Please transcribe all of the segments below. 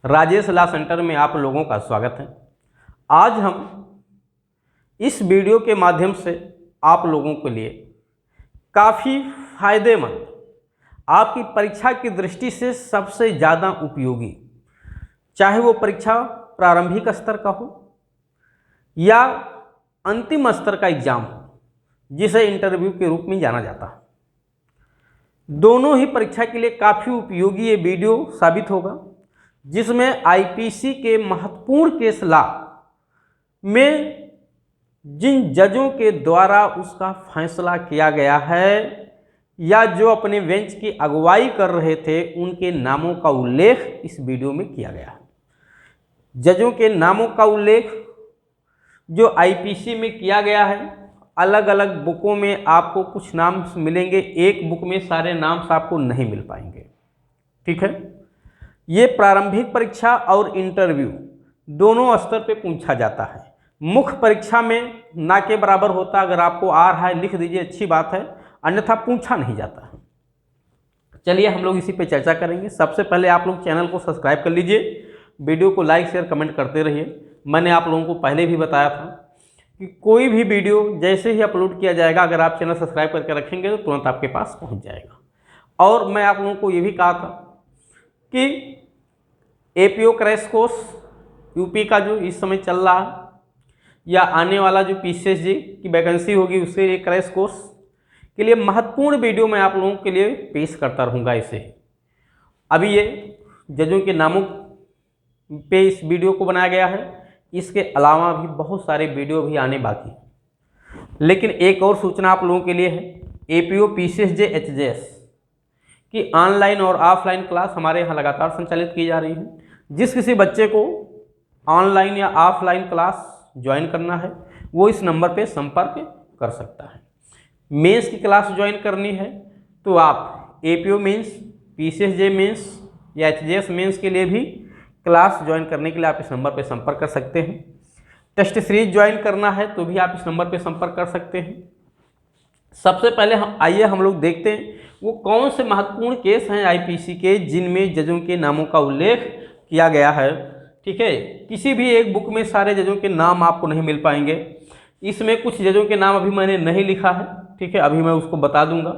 Rajesh law centre में आप लोगों का स्वागत है। आज हम इस वीडियो के माध्यम से आप लोगों के लिए काफ़ी फायदेमंद, आपकी परीक्षा की दृष्टि से सबसे ज़्यादा उपयोगी, चाहे वो परीक्षा प्रारंभिक स्तर का हो या अंतिम स्तर का एग्जाम हो, जिसे इंटरव्यू के रूप में जाना जाता है, दोनों ही परीक्षा के लिए काफ़ी उपयोगी ये वीडियो साबित होगा, जिसमें आईपीसी के महत्वपूर्ण केस लॉ में जिन जजों के द्वारा उसका फैसला किया गया है या जो अपने बेंच की अगुवाई कर रहे थे, उनके नामों का उल्लेख इस वीडियो में किया गया है। जजों के नामों का उल्लेख जो आईपीसी में किया गया है, अलग अलग बुकों में आपको कुछ नाम मिलेंगे, एक बुक में सारे नाम आपको नहीं मिल पाएंगे। ठीक है, ये प्रारंभिक परीक्षा और इंटरव्यू दोनों स्तर पे पूछा जाता है। मुख्य परीक्षा में ना के बराबर होता, अगर आपको आ रहा है लिख दीजिए, अच्छी बात है, अन्यथा पूछा नहीं जाता है। चलिए हम लोग इसी पे चर्चा करेंगे। सबसे पहले आप लोग चैनल को सब्सक्राइब कर लीजिए, वीडियो को लाइक शेयर कमेंट करते रहिए। मैंने आप लोगों को पहले भी बताया था कि कोई भी वीडियो जैसे ही अपलोड किया जाएगा, अगर आप चैनल सब्सक्राइब करके रखेंगे तो तुरंत आपके पास पहुंच जाएगा। और मैं आप लोगों को ये भी कहा था कि एपीओ क्रैश कोर्स यूपी का जो इस समय चल रहा है या आने वाला जो पीसीएसजी की वैकेंसी होगी, उससे ये क्रैश कोर्स के लिए महत्वपूर्ण वीडियो मैं आप लोगों के लिए पेश करता रहूँगा। इसे अभी ये जजों के नामों पे इस वीडियो को बनाया गया है, इसके अलावा भी बहुत सारे वीडियो भी आने बाकी हैं। लेकिन एक और सूचना आप लोगों के लिए है, एपीओ पीसीएसजे एचजेएस की ऑनलाइन और ऑफलाइन क्लास हमारे यहाँ लगातार संचालित की जा रही है। जिस किसी बच्चे को ऑनलाइन या ऑफलाइन क्लास ज्वाइन करना है, वो इस नंबर पे संपर्क कर सकता है। मेंस की क्लास ज्वाइन करनी है तो आप एपीओ मेंस, पीसीएसजे मेंस या एचजेएस मेंस के लिए भी क्लास ज्वाइन करने के लिए आप इस नंबर पे संपर्क कर सकते हैं। टेस्ट सीरीज ज्वाइन करना है तो भी आप इस नंबर पे संपर्क कर सकते हैं। सबसे पहले हम लोग देखते हैं वो कौन से महत्वपूर्ण केस हैं आईपीसी के, जिनमें जजों के नामों का उल्लेख किया गया है। ठीक है, किसी भी एक बुक में सारे जजों के नाम आपको नहीं मिल पाएंगे। इसमें कुछ जजों के नाम अभी मैंने नहीं लिखा है, ठीक है, अभी मैं उसको बता दूंगा।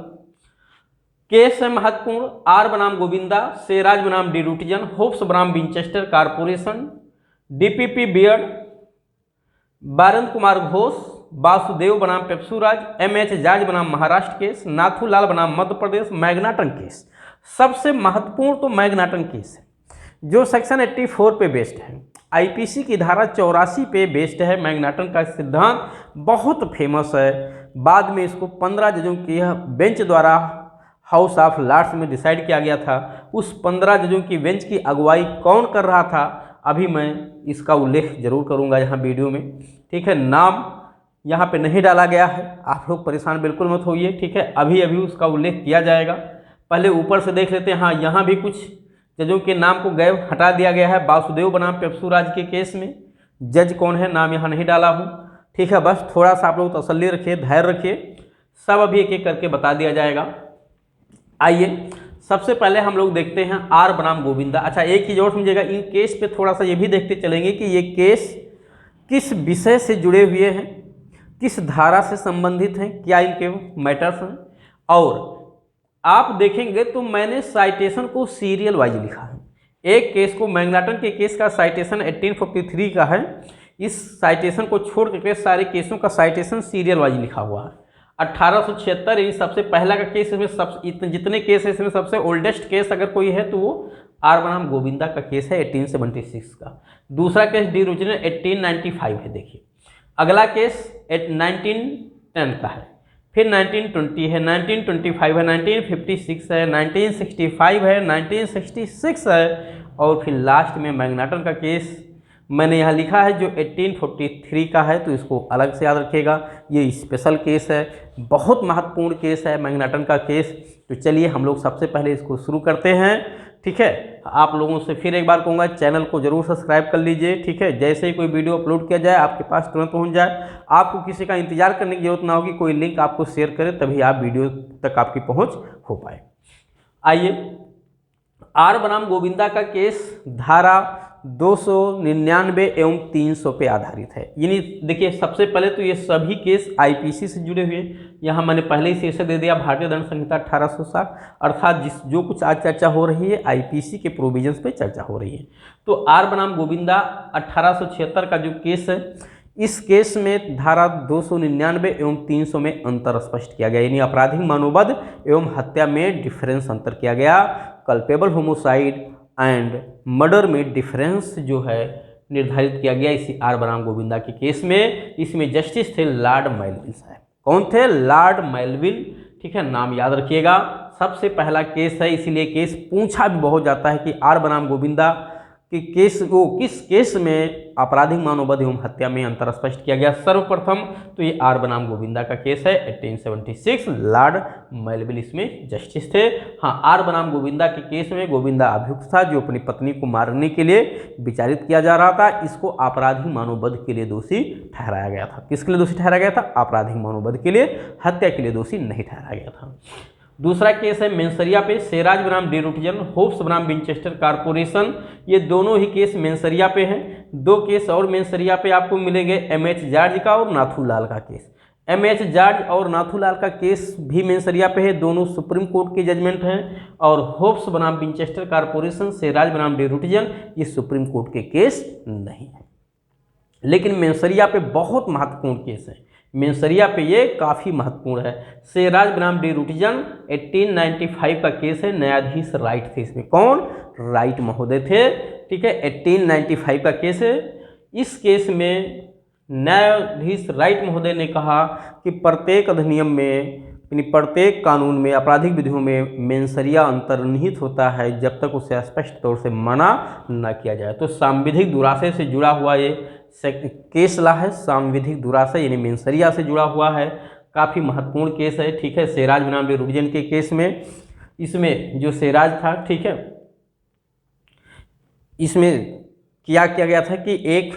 केस है महत्वपूर्ण: आर बनाम गोविंदा, सेराज बनाम डिरूटिजन, होप्स बनाम Winchester Corporation, DPP Beard, Barendra Kumar Ghosh, Vasudev बनाम पेप्सुराज, एमएच जाज बनाम महाराष्ट्र केस, नाथूलाल बनाम मध्य प्रदेश, मैग्नाटन केस। सबसे महत्वपूर्ण तो मैग्नाटन केस है, जो सेक्शन 84 पे बेस्ड है, आईपीसी की धारा 84 पे बेस्ड है। मैग्नाटन का सिद्धांत बहुत फेमस है। बाद में इसको 15 जजों की बेंच द्वारा हाउस ऑफ लॉर्ड्स में डिसाइड किया गया था। उस 15 जजों की बेंच की अगुवाई कौन कर रहा था, अभी मैं इसका उल्लेख जरूर करूंगा यहाँ वीडियो में। ठीक है, नाम यहाँ पे नहीं डाला गया है, आप लोग परेशान बिल्कुल मत होइए। ठीक है, अभी अभी उसका उल्लेख किया जाएगा। पहले ऊपर से देख लेते हैं। हाँ, यहाँ भी कुछ जजों के नाम को गैब हटा दिया गया है। वासुदेव बनाम पेप्सुराज के केस में जज कौन है, नाम यहाँ नहीं डाला हूँ। ठीक है, बस थोड़ा सा आप लोग तसल्ली रखिए, धैर्य रखिए, सब अभी एक एक करके बता दिया जाएगा। आइए सबसे पहले हम लोग देखते हैं आर बनाम गोविंदा। अच्छा, एक चीज़ और समझिएगा, इन केस पे थोड़ा सा ये भी देखते चलेंगे कि ये केस किस विषय से जुड़े हुए हैं, किस धारा से संबंधित हैं, क्या इनके मैटर्स हैं। और आप देखेंगे तो मैंने साइटेशन को सीरियल वाइज लिखा है। एक केस को, मैग्नाटन के केस का साइटेशन 1843 का है। इस साइटेशन को छोड़ करके सारे केसों का साइटेशन सीरियल वाइज लिखा हुआ है। 1876 ये सबसे पहला का केस, इसमें जितने केस है इसमें सबसे ओल्डेस्ट केस अगर कोई है तो वो आर बनाम गोविंदा का केस है 1876 का। दूसरा केस डिरूटिजन 1895 है। देखिए, अगला केस 1910 का है, फिर 1920 है, 1925 है, 1956 है, 1965 है, 1966 है, और फिर लास्ट में मैग्नाटन का केस मैंने यहाँ लिखा है जो 1843 का है। तो इसको अलग से याद रखिएगा, ये स्पेशल केस है, बहुत महत्वपूर्ण केस है मैग्नाटन का केस। तो चलिए हम लोग सबसे पहले इसको शुरू करते हैं। ठीक है, आप लोगों से फिर एक बार कहूँगा, चैनल को जरूर सब्सक्राइब कर लीजिए। ठीक है, जैसे ही कोई वीडियो अपलोड किया जाए आपके पास तुरंत पहुँच जाए, आपको किसी का इंतजार करने की जरूरत ना होगी, कोई लिंक आपको शेयर करे तभी आप वीडियो तक आपकी पहुँच हो पाए। आइए आर बनाम गोविंदा का केस धारा 299 एवं 300 पे आधारित है। यानी देखिए, सबसे पहले तो ये सभी केस आईपीसी से जुड़े हुए हैं। यहाँ मैंने पहले ही शीर्षक दे दिया, भारतीय दंड संहिता 1860, अर्थात जो कुछ आज चर्चा हो रही है आईपीसी के प्रोविजंस पे चर्चा हो रही है। तो आर बनाम गोविंदा 1876 का जो केस है, इस केस में धारा 299 एवं 300 में अंतर स्पष्ट किया गया, यानी आपराधिक मनोवध एवं हत्या में डिफरेंस अंतर किया गया। कल्पेबल होमोसाइड एंड मर्डर में डिफरेंस जो है निर्धारित किया गया इसी आर बनाम गोविंदा के केस में। इसमें जस्टिस थे लॉर्ड मेलविल साहब। कौन थे? Lord Melville. ठीक है, नाम याद रखिएगा। सबसे पहला केस है, इसीलिए केस पूछा भी बहुत जाता है कि आर बनाम गोविंदा कि केस को किस केस में आपराधिक मानववध एवं हत्या में अंतर स्पष्ट किया गया। सर्वप्रथम तो ये आर बनाम गोविंदा का केस है 1876, लॉर्ड मेलविल इसमें जस्टिस थे। हाँ, आर बनाम गोविंदा के केस में गोविंदा अभियुक्त था जो अपनी पत्नी को मारने के लिए विचारित किया जा रहा था। इसको आपराधिक मानववध के लिए दोषी ठहराया गया था। किसके लिए दोषी ठहराया गया था? आपराधिक मानववध के लिए, हत्या के लिए दोषी नहीं ठहराया गया था। दूसरा केस है मेंसरिया पे, सेराज बनाम डी रूटजन, होप्स बनाम विंचेस्टर कॉर्पोरेशन। ये दोनों ही केस मेंसरिया पे हैं। दो केस और मेंसरिया पे आपको मिलेंगे, एमएच जॉर्ज का और नाथूलाल का केस। एमएच जॉर्ज और नाथूलाल का केस भी मेंसरिया पे है, दोनों सुप्रीम कोर्ट के जजमेंट हैं। और होप्स बनाम विंचेस्टर कॉर्पोरेशन, सेराज बनाम डी रूटजन, ये सुप्रीम कोर्ट के केस नहीं है। लेकिन मेंसरिया पे बहुत महत्वपूर्ण केस है। मेंसरिया पे ये काफ़ी महत्वपूर्ण है। सेराज बनाम डी रूटजन 1895 का केस है। न्यायाधीश राइट थे इसमें। कौन? राइट महोदय थे। ठीक है, 1895 का केस है। इस केस में न्यायाधीश राइट महोदय ने कहा कि प्रत्येक अधिनियम में, यानी प्रत्येक कानून में, आपराधिक विधियों में मेंसरिया अंतर्निहित होता है जब तक उसे स्पष्ट तौर से मना न किया जाए। तो सांविधिक दुराशय से जुड़ा हुआ ये केस ला है। सांविधिक दुराशय यानी मेंसरिया से जुड़ा हुआ है, काफ़ी महत्वपूर्ण केस है। ठीक है, सेराज बनाम डी रूटजन के केस में, इसमें जो सेराज था, ठीक है, इसमें क्या किया गया था कि एक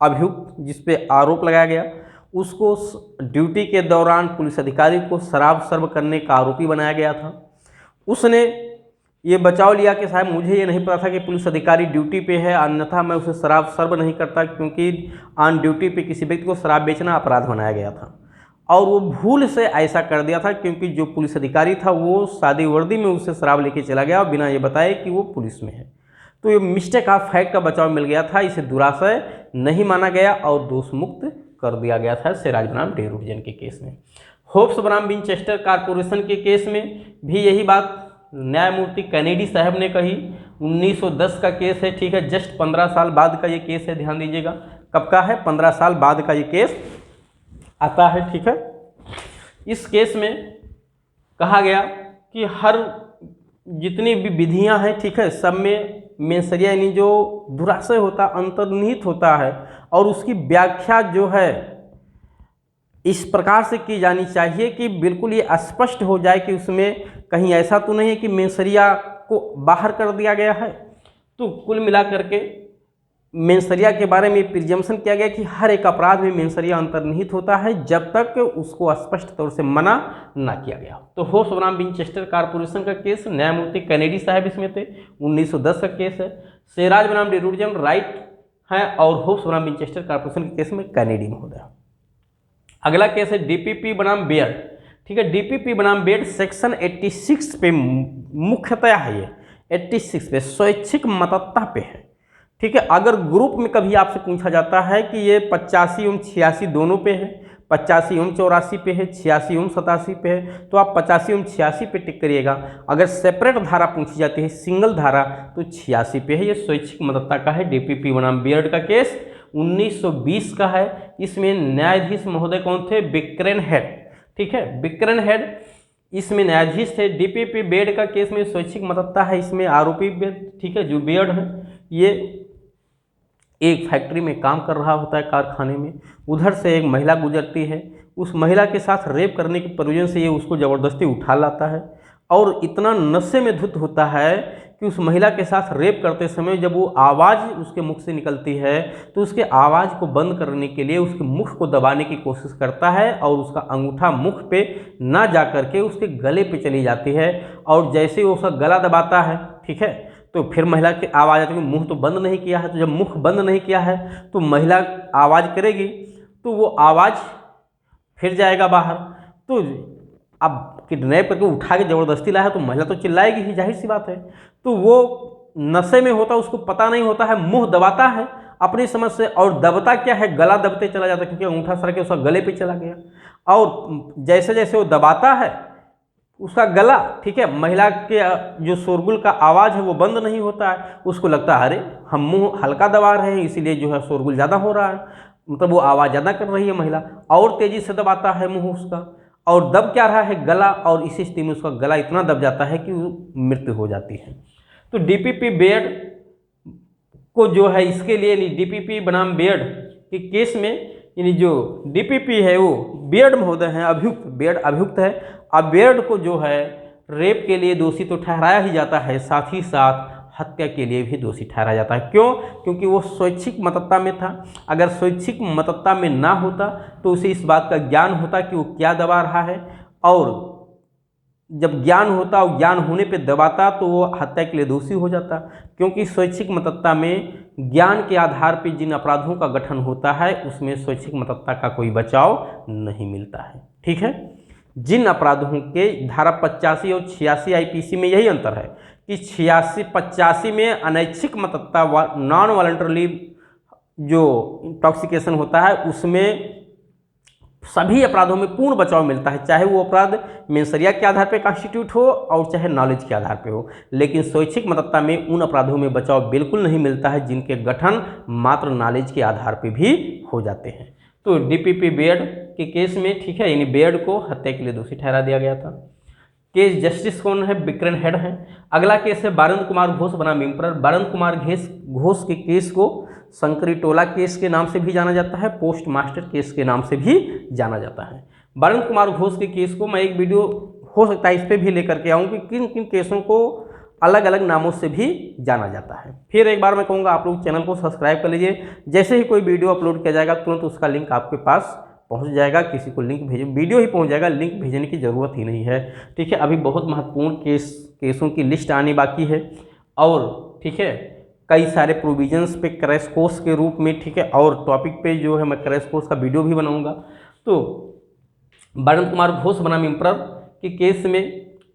अभियुक्त जिस पे आरोप लगाया गया उसको ड्यूटी के दौरान पुलिस अधिकारी को शराब सर्व करने का आरोपी बनाया गया था। उसने ये बचाव लिया कि साहब मुझे ये नहीं पता था कि पुलिस अधिकारी ड्यूटी पे है, अन्यथा मैं उसे शराब सर्व नहीं करता, क्योंकि ऑन ड्यूटी पे किसी व्यक्ति को शराब बेचना अपराध बनाया गया था। और वो भूल से ऐसा कर दिया था क्योंकि जो पुलिस अधिकारी था वो सादी वर्दी में उससे शराब लेके चला गया बिना ये बताए कि वो पुलिस में है। तो ये मिस्टेक ऑफ फैक्ट का बचाव मिल गया था, इसे दुराशय नहीं माना गया और दोष मुक्त कर दिया गया था सेराज बनाम डी रूटजन के केस में। होप्स बनाम विंचेस्टर कॉर्पोरेशन के केस में भी यही बात न्यायमूर्ति कैनेडी साहब ने कही। 1910 का केस है। ठीक है, जस्ट 15 साल बाद का ये केस है, ध्यान दीजिएगा। कब का है? 15 साल बाद का ये केस आता है। ठीक है, इस केस में कहा गया कि हर जितनी भी विधियां हैं, ठीक है, सब में मेंसरिया यानी जो दुराशय होता अंतर्निहित होता है और उसकी व्याख्या जो है इस प्रकार से की जानी चाहिए कि बिल्कुल ये स्पष्ट हो जाए कि उसमें कहीं ऐसा तो नहीं है कि मेंसरिया को बाहर कर दिया गया है। तो कुल मिलाकर के मेंसरिया के बारे में प्रिजम्पशन किया गया कि हर एक अपराध में मेंसरिया अंतर्निहित होता है जब तक उसको स्पष्ट तौर से मना ना किया गया। तो होप्स बनाम विंचेस्टर कॉर्पोरेशन का केस न्यायमूर्ति कैनेडी साहब इसमें थे, 1910 का केस है। सेराज बनाम डी रूटजन राइट है और होप्स बनाम विंचेस्टर कॉर्पोरेशन के केस में कैनेडी महोदय। अगला केस है डीपीपी बनाम बेयर्ड। ठीक है, डीपीपी बनाम बेयर्ड सेक्शन 86 पे मुख्यतः है, ये 86 पे स्वैच्छिक मतदाता पे है। ठीक है, अगर ग्रुप में कभी आपसे पूछा जाता है कि ये 85 एवं 86 दोनों पे है, 85 एवं 84 पे है, 86 एवं 87 पे है, तो आप 85 एवं 86 पे टिक करिएगा। अगर सेपरेट धारा पूछी जाती है, सिंगल धारा, तो 86 पे है। ये स्वैच्छिक मतदाता का है। डीपीपी बनाम बेयर्ड का केस 1920 का है। इसमें न्यायाधीश महोदय कौन थे? बिक्रेन हेड। ठीक है, बिक्रेन हेड इसमें न्यायाधीश थे। डीपीपी बेयर्ड का केस में स्वैच्छिक मतदाता है, इसमें आरोपी, ठीक है, जो बेयर्ड है ये एक फैक्ट्री में काम कर रहा होता है, कारखाने में। उधर से एक महिला गुजरती है, उस महिला के साथ रेप करने के प्रयोजन से ये उसको ज़बरदस्ती उठा लाता है और इतना नशे में धुत होता है कि उस महिला के साथ रेप करते समय जब वो आवाज़ उसके मुख से निकलती है तो उसके आवाज़ को बंद करने के लिए उसके मुख को दबाने की कोशिश करता है और उसका अंगूठा मुख पे ना जा कर के उसके गले पे चली जाती है। और जैसे वो उसका गला दबाता है, ठीक है, तो फिर महिला की आवाज़ आती है, मुंह तो बंद नहीं किया है, तो जब मुख बंद नहीं किया है तो महिला आवाज़ करेगी तो वो आवाज़ फिर जाएगा बाहर। तो अब किडनैप करके उठा के ज़बरदस्ती लाया है तो महिला तो चिल्लाएगी ही, जाहिर सी बात है। तो वो नशे में होता है, उसको पता नहीं होता है, मुंह दबाता है अपनी समझ से, और दबता क्या है, गला दबते चला जाता है, क्योंकि अंगूठा सर के उसका गले पे चला गया। और जैसे जैसे वो दबाता है उसका गला, ठीक है, महिला के जो शोरगुल का आवाज़ है वो बंद नहीं होता है। उसको लगता है अरे हम मुंह हल्का दबा रहे हैं इसीलिए जो है शोरगुल ज़्यादा हो रहा है, मतलब वो आवाज़ ज़्यादा कर रही है महिला, और तेज़ी से दबाता है मुंह उसका, और दब क्या रहा है, गला, और इसी स्थिति में उसका गला इतना दब जाता है कि मृत्यु हो जाती है। तो डीपीपी बेड को जो है इसके लिए डीपीपी बनाम बेड के केस में यानी जो डीपीपी है वो बेड महोदय हैं अभियुक्त, बेड अभियुक्त है। अब बेड को जो है रेप के लिए दोषी तो ठहराया ही जाता है, साथ ही साथ हत्या के लिए भी दोषी ठहराया जाता है। क्यों? क्योंकि वो स्वैच्छिक मतता में था। अगर स्वैच्छिक मतता में ना होता तो उसे इस बात का ज्ञान होता कि वो क्या दबा रहा है, और जब ज्ञान होता और ज्ञान होने पे दबाता तो वो हत्या के लिए दोषी हो जाता। क्योंकि स्वैच्छिक मतता में ज्ञान के आधार पर जिन अपराधों का गठन होता है उसमें स्वैच्छिक मतता का कोई बचाव नहीं मिलता है। ठीक है, जिन अपराधों के धारा 85 और 86 आईपीसी में यही अंतर है कि 85 में अनैच्छिक मतता नॉन वॉलंटरली जो इंटॉक्सिकेशन होता है उसमें सभी अपराधों में पूर्ण बचाव मिलता है, चाहे वो अपराध मेंसरिया के आधार पर कॉन्स्टिट्यूट हो और चाहे नॉलेज के आधार पर हो। लेकिन स्वैच्छिक मतता में उन अपराधों में बचाव बिल्कुल नहीं मिलता है जिनके गठन मात्र नॉलेज के आधार पर भी हो जाते हैं। तो डीपीपी बेड के केस में, ठीक है, यानी बेड को हत्या के लिए दोषी ठहरा दिया गया था। केस जस्टिस कौन है? बिक्रन हेड है। अगला केस है बारंद कुमार घोष बनाम इम्परर। बारंद कुमार घोष के केस को शंकरी टोला केस के नाम से भी जाना जाता है, पोस्ट मास्टर केस के नाम से भी जाना जाता है। बारंद कुमार घोष के केस को मैं एक वीडियो हो सकता है इस पर भी लेकर के आऊँ कि किन किन केसों को अलग अलग नामों से भी जाना जाता है। फिर एक बार मैं कहूँगा आप लोग चैनल को सब्सक्राइब कर लीजिए, जैसे ही कोई वीडियो अपलोड किया जाएगा तुरंत उसका लिंक आपके पास पहुंच जाएगा। किसी को लिंक भेजे, वीडियो ही पहुंच जाएगा, लिंक भेजने की ज़रूरत ही नहीं है। ठीक है, अभी बहुत महत्वपूर्ण केसों की लिस्ट आनी बाकी है, और ठीक है कई सारे प्रोविजंस पे क्रैश कोर्स के रूप में, ठीक है, और टॉपिक पे जो है मैं क्रैश कोर्स का वीडियो भी बनाऊँगा। तो बारंद कुमार घोष बनाम इम्परर के केस में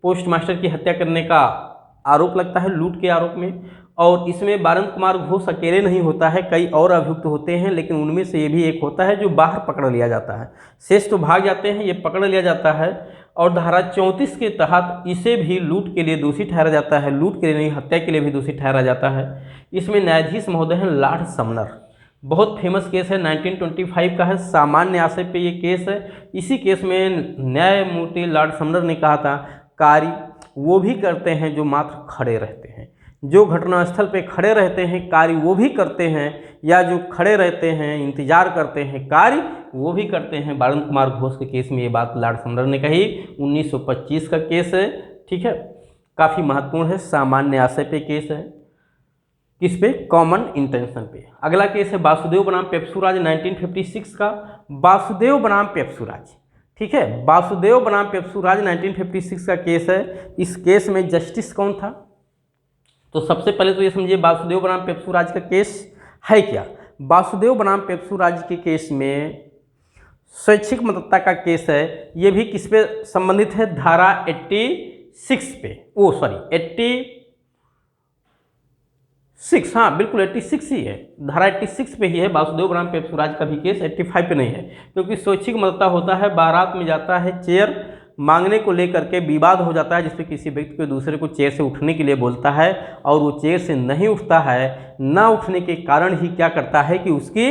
पोस्ट मास्टर की हत्या करने का आरोप लगता है, लूट के आरोप में, और इसमें बारंद कुमार घोष अकेले नहीं होता है, कई और अभियुक्त होते हैं, लेकिन उनमें से ये भी एक होता है जो बाहर पकड़ लिया जाता है। शेष तो भाग जाते हैं, ये पकड़ लिया जाता है, और धारा 34 के तहत इसे भी लूट के लिए दोषी ठहरा जाता है, लूट के लिए नहीं हत्या के लिए भी दोषी ठहरा जाता है। इसमें न्यायाधीश महोदय हैं लॉर्ड समनर, बहुत फेमस केस है, 1925 का है, सामान्य आशय पे ये केस है। इसी केस में न्यायमूर्ति लॉर्ड समनर ने कहा था कार्य वो भी करते हैं जो मात्र खड़े रहते हैं, जो घटनास्थल पे खड़े रहते हैं कार्य वो भी करते हैं, या जो खड़े रहते हैं इंतजार करते हैं कार्य वो भी करते हैं। बारंद कुमार घोष के केस में ये बात लॉर्ड समनर ने कही। 1925 का केस है, ठीक है, काफ़ी महत्वपूर्ण है, सामान्य आशय पे केस है, किस पे? कॉमन इंटेंशन पे। अगला केस है वासुदेव बनाम पेप्सुराज 1956 का, वासुदेव बनाम पेप्सुराज, ठीक है, वासुदेव बनाम पेप्सुराज 1956 का केस है। इस केस में जस्टिस कौन था? तो सबसे पहले तो ये समझिए वासुदेव बनाम पेप्सुराज का केस है क्या। वासुदेव बनाम पेप्सुराज के केस में स्वैच्छिक मतता का केस है। ये भी किस पे संबंधित है? धारा 86 पे, 86, हाँ बिल्कुल 86 ही है, धारा 86 पे ही है। वासुदेव बनाम पेप्सुराज का भी केस 85 पे नहीं है, क्योंकि स्वैच्छिक मतता होता है, बारात में जाता है, चेयर मांगने को लेकर के विवाद हो जाता है, जिसपे किसी व्यक्ति को दूसरे को चेयर से उठने के लिए बोलता है और वो चेयर से नहीं उठता है, ना उठने के कारण ही क्या करता है कि उसकी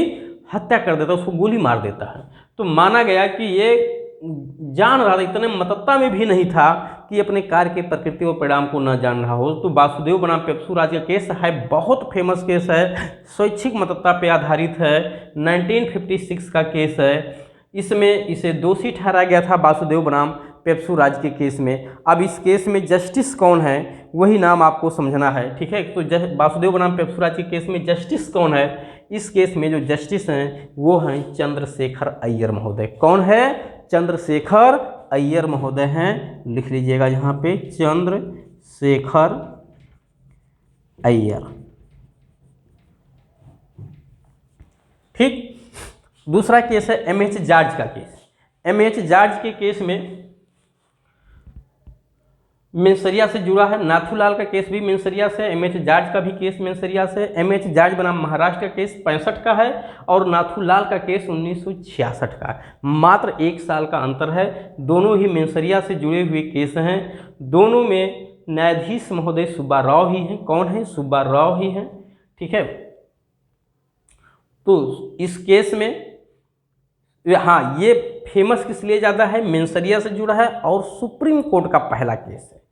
हत्या कर देता है, उसको गोली मार देता है। तो माना गया कि ये जान रहा था, इतने मतत्ता में भी नहीं था कि अपने कार्य के प्रकृति और परिणाम को न जान रहा हो। तो वासुदेव बनाम पेप्सुराज का केस है, बहुत फेमस केस है, स्वैच्छिक मतत्ता पे आधारित है, 1956 का केस है। इसमें इसे दोषी ठहराया गया था वासुदेव बनाम पेप्सुराज के केस में। अब इस केस में जस्टिस कौन है वही नाम आपको समझना है, ठीक है। तो वासुदेव बनाम पेप्सुराज के केस में जस्टिस कौन है? इस केस में जो जस्टिस हैं वो हैं चंद्रशेखर अय्यर महोदय। कौन है? चंद्रशेखर अय्यर महोदय हैं, लिख लीजिएगा यहाँ पे, चंद्रशेखर अय्यर। ठीक। दूसरा केस है एमएच जॉर्ज का केस। एमएच जॉर्ज के केस में मेंसरिया से जुड़ा है। नाथूलाल का केस भी मेंसरिया से, एमएच जॉर्ज का भी केस मेंसरिया से। एमएच जॉर्ज बनाम महाराष्ट्र का केस 65 का है और नाथूलाल का केस 1966 का है। मात्र 1 साल का अंतर है। दोनों ही मेंसरिया से जुड़े हुए केस हैं। दोनों में न्यायाधीश महोदय सुब्बा राव ही हैं। कौन है? सुब्बा राव ही हैं। ठीक है। तो इस केस में हाँ, ये फेमस किस लिए ज़्यादा है? मेंसरिया से जुड़ा है और सुप्रीम कोर्ट का पहला केस है।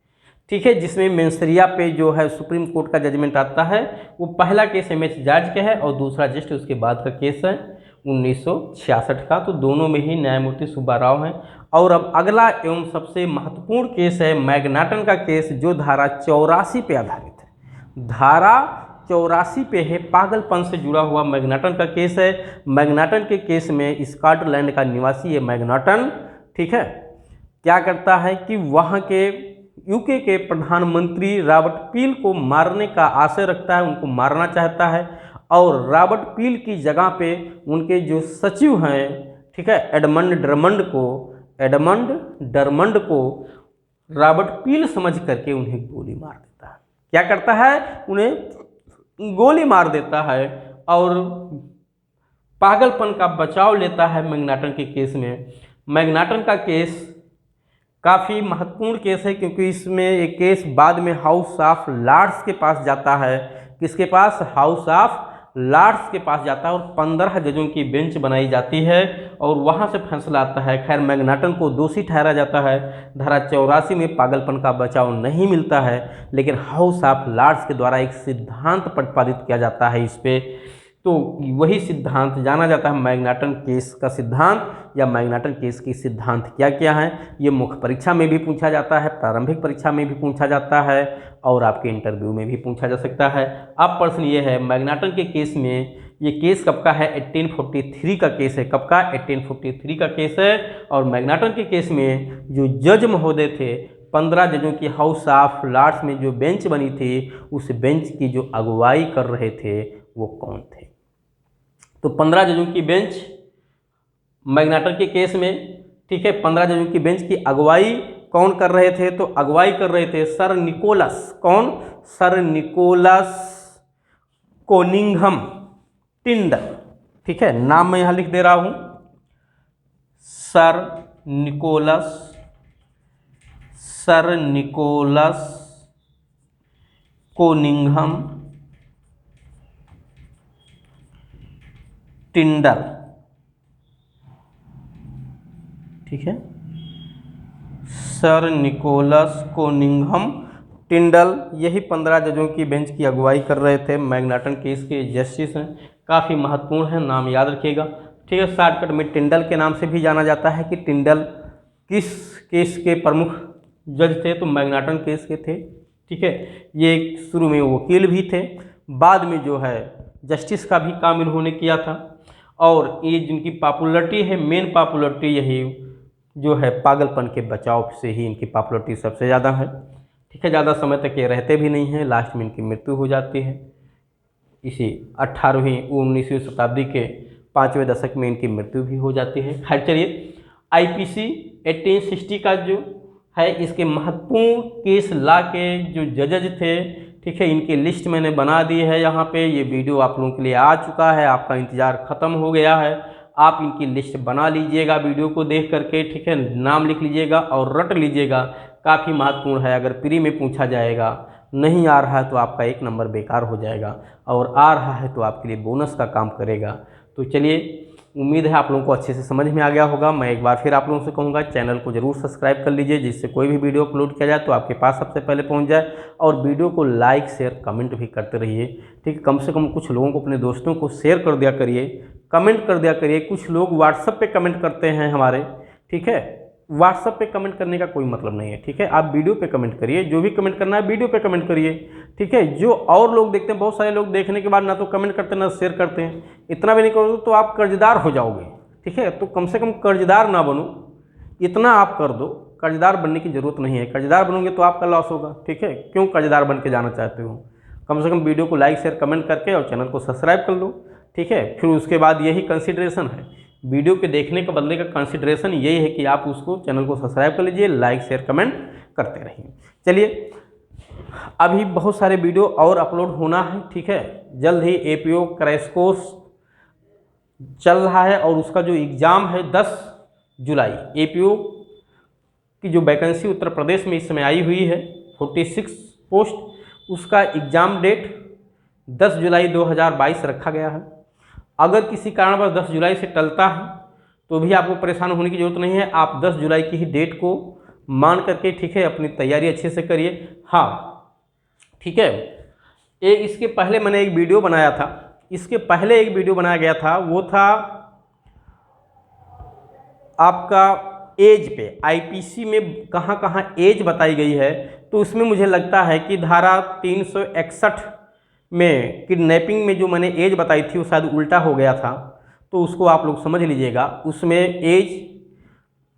ठीक है, जिसमें मेंसरिया पे जो है सुप्रीम कोर्ट का जजमेंट आता है, वो पहला केस एमएच जॉर्ज का है और दूसरा जस्ट उसके बाद का केस है 1966 का। तो दोनों में ही न्यायमूर्ति सुब्बा राव हैं। और अब अगला एवं सबसे महत्वपूर्ण केस है मैग्नाटन का केस, जो धारा 84 पे आधारित है। धारा 84 पे है, पागलपन से जुड़ा हुआ मैग्नाटन का केस है। मैग्नाटन के केस में स्कॉटलैंड का निवासी है मैग्नाटन। ठीक है, क्या करता है कि वहाँ के यूके के प्रधानमंत्री रॉबर्ट पील को मारने का आशय रखता है, उनको मारना चाहता है। और रॉबर्ट पील की जगह पे उनके जो सचिव हैं, ठीक है, एडमंड डरमंड को रॉबर्ट पील समझ करके उन्हें गोली मार देता है। क्या करता है? उन्हें गोली मार देता है और पागलपन का बचाव लेता है मैग्नाटन के केस में। मैग्नाटन का केस काफ़ी महत्वपूर्ण केस है, क्योंकि इसमें एक केस बाद में हाउस ऑफ लॉर्ड्स के पास जाता है। किसके पास? हाउस ऑफ लॉर्ड्स के पास जाता है और 15 जजों की बेंच बनाई जाती है और वहाँ से फैसला आता है। खैर, मैग्नाटन को दोषी ठहरा जाता है। धारा 84 में पागलपन का बचाव नहीं मिलता है, लेकिन हाउस ऑफ लॉर्ड्स के द्वारा एक सिद्धांत प्रतिपादित किया जाता है इस पे। तो वही सिद्धांत जाना जाता है मैग्नाटन केस का सिद्धांत, या मैग्नाटन केस की सिद्धांत क्या क्या है। ये मुख्य परीक्षा में भी पूछा जाता है, प्रारंभिक परीक्षा में भी पूछा जाता है और आपके इंटरव्यू में भी पूछा जा सकता है। अब प्रश्न ये है, मैग्नाटन के केस में ये केस कब का है? 1843 का केस है। कब का? 1843 का केस है। और मैग्नाटन के केस में जो जज महोदय थे, 15 जजों की हाउस ऑफ लॉर्ड्स में जो बेंच बनी थी, उस बेंच की जो अगुवाई कर रहे थे वो कौन थे? तो 15 जजों की बेंच मैग्नाटन के केस में, ठीक है, 15 जजों की बेंच की अगुवाई कौन कर रहे थे? तो अगुवाई कर रहे थे सर निकोलस। कौन? Sir Nicholas Cunningham Tindal. ठीक है, नाम मैं यहां लिख दे रहा हूं, सर निकोलस कोनिंघम टिंडल। ठीक है, सर निकोलस कोनिंघम टिंडल, यही 15 जजों की बेंच की अगुवाई कर रहे थे। मैग्नाटन केस के जस्टिस हैं, काफ़ी महत्वपूर्ण है, नाम याद रखिएगा। ठीक है, शॉर्टकट में टिंडल के नाम से भी जाना जाता है कि टिंडल किस केस के प्रमुख जज थे? तो मैग्नाटन केस के थे। ठीक है, ये शुरू में वकील भी थे, बाद में जो है जस्टिस का भी काम इन्होंने किया था। और ये जिनकी पॉपुलरिटी है, मेन पॉपुलरिटी यही जो है पागलपन के बचाव से ही इनकी पॉपुलरिटी सबसे ज़्यादा है। ठीक है, ज़्यादा समय तक ये रहते भी नहीं हैं, लास्ट में इनकी मृत्यु हो जाती है। इसी 18वीं 19वीं शताब्दी के 5वें दशक में इनकी मृत्यु भी हो जाती है। खैर चलिए, आईपीसी 1860 का जो है, इसके महत्वपूर्ण केस ला के जो जजेज थे, ठीक है, इनकी लिस्ट मैंने बना दी है यहाँ पे। ये वीडियो आप लोगों के लिए आ चुका है, आपका इंतज़ार ख़त्म हो गया है। आप इनकी लिस्ट बना लीजिएगा वीडियो को देख करके। ठीक है, नाम लिख लीजिएगा और रट लीजिएगा, काफ़ी महत्वपूर्ण है। अगर प्री में पूछा जाएगा, नहीं आ रहा है तो आपका 1 नंबर बेकार हो जाएगा, और आ रहा है तो आपके लिए बोनस का काम करेगा। तो चलिए, उम्मीद है आप लोगों को अच्छे से समझ में आ गया होगा। मैं एक बार फिर आप लोगों से कहूँगा, चैनल को जरूर सब्सक्राइब कर लीजिए, जिससे कोई भी वीडियो अपलोड किया जाए तो आपके पास सबसे पहले पहुँच जाए। और वीडियो को लाइक शेयर कमेंट भी करते रहिए। ठीक है, कम से कम कुछ लोगों को, अपने दोस्तों को शेयर कर दिया करिए, कमेंट कर दिया करिए। कुछ लोग व्हाट्सएप पे कमेंट करते हैं हमारे, ठीक है, व्हाट्सएप पे कमेंट करने का कोई मतलब नहीं है। ठीक है, आप वीडियो पे कमेंट करिए, जो भी कमेंट करना है वीडियो पे कमेंट करिए। ठीक है, जो और लोग देखते हैं, बहुत सारे लोग देखने के बाद ना तो कमेंट करते हैं ना शेयर करते हैं। इतना भी नहीं करोगे तो आप कर्जदार हो जाओगे। ठीक है, तो कम से कम कर्जदार ना बनो, इतना आप कर दो। कर्जदार बनने की ज़रूरत नहीं है, कर्जदार बनोगे तो आपका लॉस होगा। ठीक है, क्यों कर्जदार बन के जाना चाहते हो? कम से कम वीडियो को लाइक शेयर कमेंट करके और चैनल को सब्सक्राइब कर लो, ठीक है। फिर उसके बाद यही कंसिडरेशन है, वीडियो के देखने का बदले का कंसिडरेशन यही है कि आप उसको चैनल को सब्सक्राइब कर लीजिए, लाइक शेयर कमेंट करते रहिए। चलिए, अभी बहुत सारे वीडियो और अपलोड होना है, ठीक है। जल्द ही एपीओ क्रैश कोर्स चल रहा है और उसका जो एग्ज़ाम है 10 जुलाई, एपीओ की जो वैकेंसी उत्तर प्रदेश में इस समय आई हुई है 46 पोस्ट, उसका एग्ज़ाम डेट 10 जुलाई 2022 रखा गया है। अगर किसी कारणवश 10 जुलाई से टलता है तो भी आपको परेशान होने की ज़रूरत नहीं है, आप 10 जुलाई की ही डेट को मान करके, ठीक है, अपनी तैयारी अच्छे से करिए। हाँ, ठीक है। इसके पहले मैंने एक वीडियो बनाया था, इसके पहले एक वीडियो बनाया गया था, वो था आपका एज पे, आईपीसी में कहाँ कहाँ एज बताई गई है। तो उसमें मुझे लगता है कि धारा 361 में किडनैपिंग में जो मैंने एज बताई थी वो शायद उल्टा हो गया था, तो उसको आप लोग समझ लीजिएगा। उसमें एज,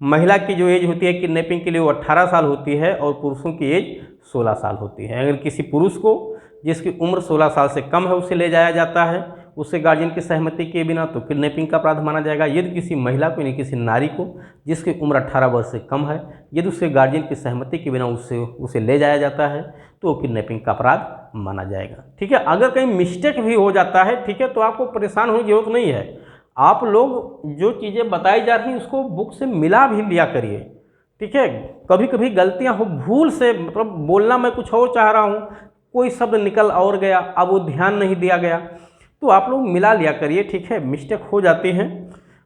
महिला की जो एज होती है किडनैपिंग के लिए वो 18 साल होती है और पुरुषों की एज 16 साल होती है। अगर किसी पुरुष को जिसकी उम्र 16 साल से कम है उसे ले जाया जाता है उससे गार्जियन की सहमति के बिना, तो किडनैपिंग का अपराध माना जाएगा। यदि किसी महिला को यानी किसी नारी को जिसकी उम्र 18 वर्ष से कम है, यदि उससे गार्जियन की सहमति के बिना उसे ले जाया जाता है तो किडनैपिंग का अपराध माना जाएगा, ठीक है। अगर कहीं मिस्टेक भी हो जाता है, ठीक है, तो आपको परेशान होने की जरूरत नहीं है। आप लोग जो चीज़ें बताई जा रही हैं उसको बुक से मिला भी लिया करिए, ठीक है। कभी कभी गलतियां हो, भूल से, मतलब बोलना मैं कुछ और चाह रहा हूँ, कोई शब्द निकल और गया, अब वो ध्यान नहीं दिया गया, तो आप लोग मिला लिया करिए, ठीक है। मिस्टेक हो जाती हैं।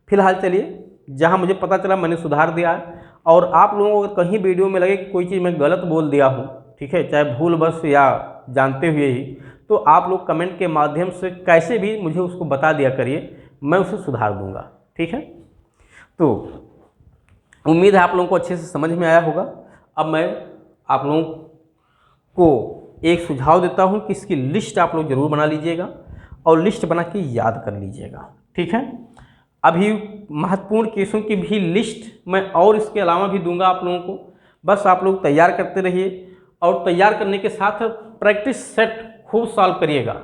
फिलहाल चलिए, जहाँ मुझे पता चला मैंने सुधार दिया है। और आप लोगों को अगर कहीं वीडियो में लगे कि कोई चीज़ मैं गलत बोल दिया हूँ, ठीक है, चाहे भूल बस या जानते हुए ही, तो आप लोग कमेंट के माध्यम से कैसे भी मुझे उसको बता दिया करिए, मैं उसे सुधार दूंगा, ठीक है। तो उम्मीद है आप लोगों को अच्छे से समझ में आया होगा। अब मैं आप लोगों को एक सुझाव देता हूं कि इसकी लिस्ट आप लोग ज़रूर बना लीजिएगा और लिस्ट बना के याद कर लीजिएगा, ठीक है। अभी महत्वपूर्ण केसों की भी लिस्ट मैं और इसके अलावा भी दूंगा आप लोगों को, बस आप लोग तैयार करते रहिए। और तैयार करने के साथ प्रैक्टिस सेट खूब सॉल्व करिएगा।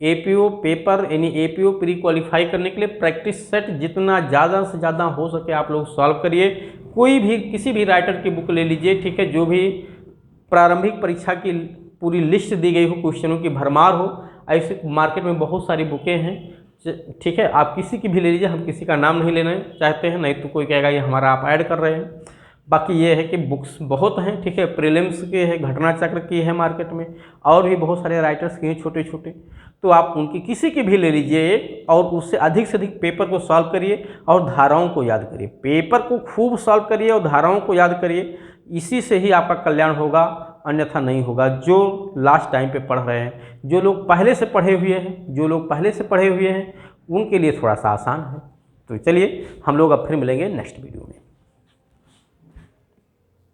एपीओ पेपर यानी एपीओ प्री क्वालिफाई करने के लिए प्रैक्टिस सेट जितना ज़्यादा से ज़्यादा हो सके आप लोग सॉल्व करिए। कोई भी किसी भी राइटर की बुक ले लीजिए, ठीक है, जो भी प्रारंभिक परीक्षा की पूरी लिस्ट दी गई हो, क्वेश्चनों की भरमार हो। ऐसे मार्केट में बहुत सारी बुकें हैं, ठीक है, आप किसी की भी ले लीजिए। हम किसी का नाम नहीं लेना चाहते हैं, नहीं तो कोई कहेगा ये हमारा आप ऐड कर रहे हैं। बाकी ये है कि बुक्स बहुत हैं, ठीक है, प्रीलिम्स के है, घटना चक्र की है मार्केट में, और भी बहुत सारे राइटर्स की हैं छोटे छोटे, तो आप उनकी किसी की भी ले लीजिए और उससे अधिक से अधिक पेपर को सॉल्व करिए और धाराओं को याद करिए। पेपर को खूब सॉल्व करिए और धाराओं को याद करिए, इसी से ही आपका कल्याण होगा, अन्यथा नहीं होगा। जो लास्ट टाइम पे पढ़ रहे हैं, जो लोग पहले से पढ़े हुए हैं उनके लिए थोड़ा सा आसान है। तो चलिए, हम लोग अब फिर मिलेंगे नेक्स्ट वीडियो में।